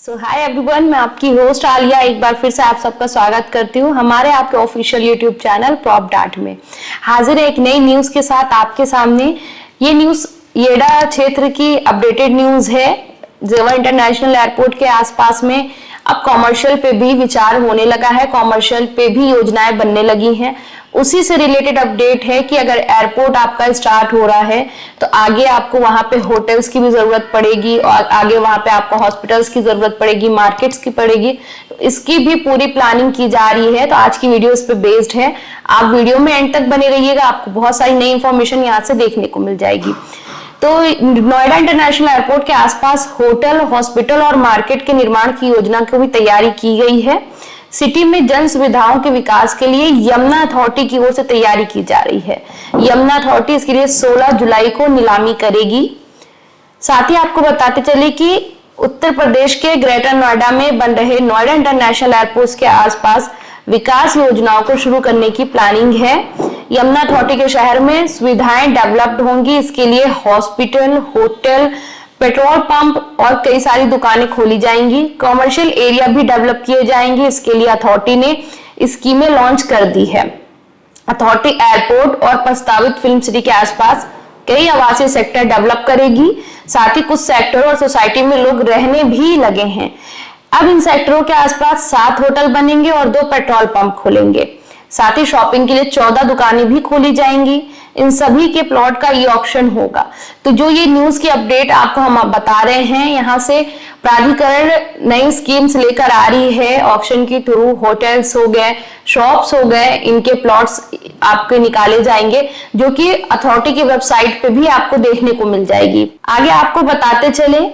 Hi everyone, मैं आपकी host Alia एक बार फिर से आप सबका स्वागत करती हूँ हमारे आपके official YouTube channel prop dot में। हाजिर है एक नई न्यूज के साथ आपके सामने। ये न्यूज येडा क्षेत्र की अपडेटेड न्यूज है। जेवर इंटरनेशनल एयरपोर्ट के आसपास में अब कॉमर्शियल पे भी विचार होने लगा है, कॉमर्शियल पे भी योजनाएं बनने लगी हैं। उसी से रिलेटेड अपडेट है कि अगर एयरपोर्ट आपका स्टार्ट हो रहा है तो आगे आपको वहां पे होटल्स की भी जरूरत पड़ेगी और आगे वहां पे आपको हॉस्पिटल्स की जरूरत पड़ेगी, मार्केट्स की पड़ेगी। तो इसकी भी पूरी प्लानिंग की जा रही है। तो आज की वीडियो इस पे बेस्ड है। आप वीडियो में एंड तक बने रहिएगा, आपको बहुत सारी नई इंफॉर्मेशन यहाँ से देखने को मिल जाएगी। तो नोएडा इंटरनेशनल एयरपोर्ट के आसपास होटल, हॉस्पिटल और मार्केट के निर्माण की योजना की भी तैयारी की गई है। सिटी में जन सुविधाओं के विकास के लिए यमुना अथॉरिटी की ओर से तैयारी की जा रही है। यमुना अथॉरिटी इसके लिए 16 जुलाई को नीलामी करेगी। साथ ही आपको बताते चले कि उत्तर प्रदेश के ग्रेटर नोएडा में बन रहे नोएडा इंटरनेशनल एयरपोर्ट के आसपास विकास योजनाओं को शुरू करने की प्लानिंग है। यमुना अथॉरिटी के शहर में सुविधाएं डेवलप्ड होंगी। इसके लिए हॉस्पिटल, होटल, पेट्रोल पंप और कई सारी दुकानें खोली जाएंगी। कॉमर्शियल एरिया भी डेवलप किए जाएंगे। इसके लिए अथॉरिटी ने स्कीमें लॉन्च कर दी है। अथॉरिटी एयरपोर्ट और प्रस्तावित फिल्म सिटी के आसपास कई आवासीय सेक्टर डेवलप करेगी। साथ ही कुछ सेक्टर और सोसाइटी में लोग रहने भी लगे हैं। अब इन सेक्टरों के आसपास 7 होटल बनेंगे और 2 पेट्रोल पंप खोलेंगे। साथ ही शॉपिंग के लिए 14 दुकानें भी खोली जाएंगी। इन सभी के प्लॉट का ई ऑक्शन होगा। तो जो ये न्यूज की अपडेट आपको हम बता रहे हैं, यहाँ से प्राधिकरण नई स्कीम्स लेकर आ रही है। ऑक्शन के थ्रू होटल्स हो गए, शॉप्स हो गए, इनके प्लॉट्स आपके निकाले जाएंगे, जो कि अथॉरिटी की वेबसाइट पे भी आपको देखने को मिल जाएगी। आगे आपको बताते चले,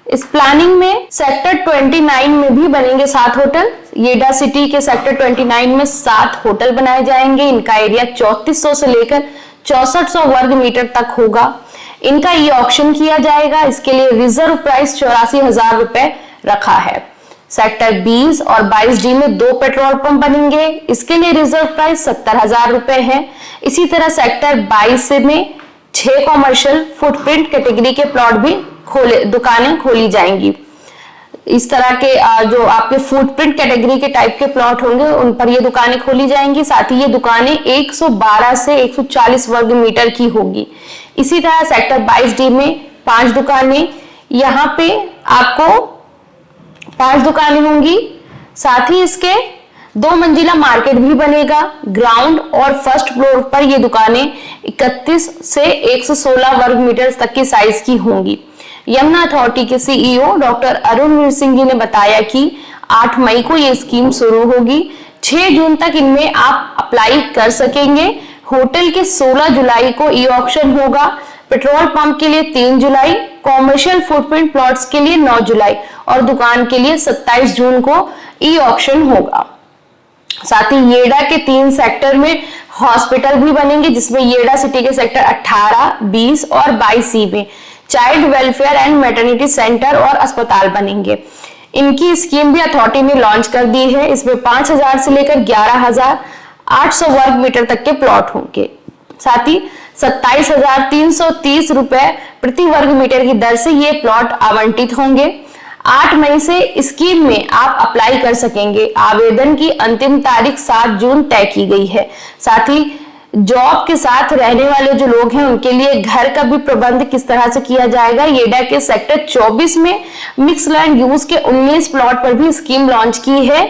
इस प्लानिंग में सेक्टर 29 में भी बनेंगे 7 होटल। येडा सिटी के सेक्टर 29 में 7 होटल बनाए जाएंगे। इनका एरिया 3400 से लेकर 6400 वर्ग मीटर तक होगा। इनका ई ऑक्शन किया जाएगा। इसके लिए रिजर्व प्राइस 84,000 रुपए रखा है। सेक्टर 20 और 22D में 2 पेट्रोल पंप बनेंगे। इसके लिए रिजर्व प्राइस 70,000 रुपए है। इसी तरह सेक्टर 22 में 6 कॉमर्शियल फुटप्रिंट कैटेगरी के प्लॉट भी दुकानें खोली जाएंगी। इस तरह के जो आपके फुटप्रिंट कैटेगरी के टाइप के प्लॉट होंगे उन पर ये दुकानें खोली जाएंगी। साथ ही ये दुकानें 112 से 140 वर्ग मीटर की होगी। इसी तरह सेक्टर 22D में 5 दुकानें, यहाँ पे आपको 5 दुकानें होंगी। साथ ही इसके 2 मंजिला मार्केट भी बनेगा। ग्राउंड और फर्स्ट फ्लोर पर ये दुकानें 31 से 116 वर्ग मीटर तक की साइज की होंगी। यमुना अथॉरिटी के सीईओ डॉक्टर अरुणवीर सिंह जी ने बताया कि 8 मई को ये स्कीम शुरू होगी। 6 जून तक इनमें आप अप्लाई कर सकेंगे। होटल के 16 जुलाई को ई ऑक्शन होगा। पेट्रोल पंप के लिए 3 जुलाई, कॉमर्शियल फुटप्रिंट प्लॉट्स के लिए 9 जुलाई और दुकान के लिए 27 जून को ई ऑक्शन होगा। साथ ही येडा के 3 सेक्टर में हॉस्पिटल भी बनेंगे, जिसमें येडा सिटी के सेक्टर 18, 20 और 22C में child welfare and maternity centre और अस्पताल बनेंगे। इनकी स्कीम भी अथॉरिटी ने लॉन्च कर दी है। इसमें 5,000 से लेकर 11,800 वर्ग मीटर तक के प्लॉट होंगे। साथ ही 27,330 रुपए प्रति वर्ग मीटर की दर से ये प्लॉट आवंटित होंगे। 8 मई से स्कीम में आप अप्लाई कर सकेंगे। आवेदन की अंतिम तारीख 7 जून तय की गई है। साथ ही जॉब के साथ रहने वाले जो लोग हैं उनके लिए घर का भी प्रबंध किस तरह से किया जाएगा। येडा के सेक्टर 24 में मिक्स लैंड यूज के 19 प्लॉट पर भी स्कीम लॉन्च की है।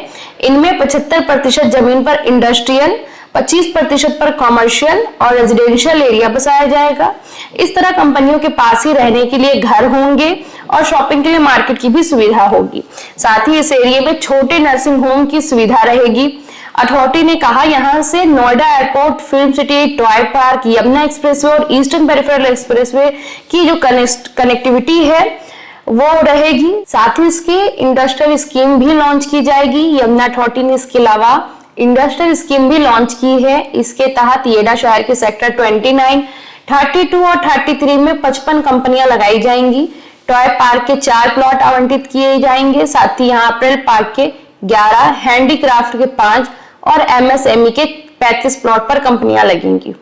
इनमें 75% जमीन पर इंडस्ट्रियल, 25% पर कॉमर्शियल और रेजिडेंशियल एरिया बसाया जाएगा। इस तरह कंपनियों के पास ही रहने के लिए घर होंगे और शॉपिंग के लिए मार्केट की भी सुविधा होगी। साथ ही इस एरिया में छोटे नर्सिंग होम की सुविधा रहेगी। अथॉरिटी ने कहा यहां से Noida airport, film city, toy park, Yamuna expressway और ईस्टर्न पेरिफेरल एक्सप्रेसवे की जो कनेक्टिविटी है वो रहेगी। साथ ही इसके इंडस्ट्रियल स्कीम भी लॉन्च की जाएगी। यमुना अथॉरिटी ने इसके अलावा इंडस्ट्रियल स्कीम भी लॉन्च की है। इसके तहत येडा शहर के सेक्टर 29, 32 और 33 में 55 कंपनियां लगाई जाएंगी। टॉय पार्क के 4 प्लॉट आवंटित किए जाएंगे। साथ ही यहाँ अप्रैल पार्क के 11, हैंडीक्राफ्ट के 5 और MSME के 35 प्लॉट पर कंपनियां लगेंगी।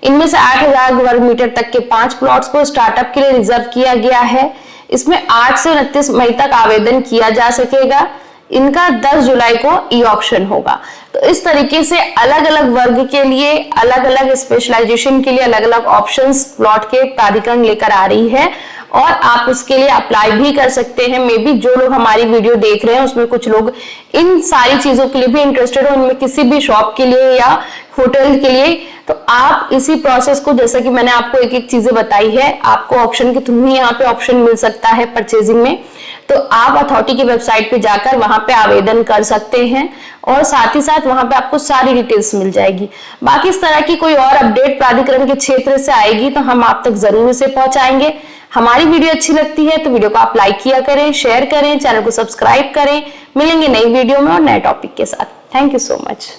इनमें से 8,000 वर्ग मीटर तक के 5 प्लॉट्स को स्टार्टअप के लिए रिजर्व किया गया है। इसमें 8 से 29 मई तक आवेदन किया जा सकेगा। इनका 10 जुलाई को ई ऑक्शन होगा। तो इस तरीके से अलग अलग वर्ग के लिए, अलग अलग स्पेशलाइजेशन के लिए अलग अलग ऑप्शंस प्लॉट के प्राधिकरण लेकर आ रही है और आप उसके लिए अप्लाई भी कर सकते हैं। मे बी जो लोग हमारी वीडियो देख रहे हैं उसमें कुछ लोग इन सारी चीजों के लिए भी इंटरेस्टेड हो, उनमें किसी भी शॉप के लिए या होटल के लिए, तो आप इसी प्रोसेस को, जैसे कि मैंने आपको एक एक चीजें बताई है, आपको ऑप्शन के थ्रू ही यहाँ पे ऑप्शन मिल सकता है परचेजिंग में। तो आप अथॉरिटी की वेबसाइट पे जाकर वहां पे आवेदन कर सकते हैं और साथ ही साथ वहां पे आपको सारी डिटेल्स मिल जाएगी। बाकी इस तरह की कोई और अपडेट प्राधिकरण के क्षेत्र से आएगी तो हम आप तक जरूर इसे पहुंचाएंगे। हमारी वीडियो अच्छी लगती है तो वीडियो को आप लाइक किया करें, शेयर करें, चैनल को सब्सक्राइब करें। मिलेंगे नई वीडियो में और नए टॉपिक के साथ। Thank you so much.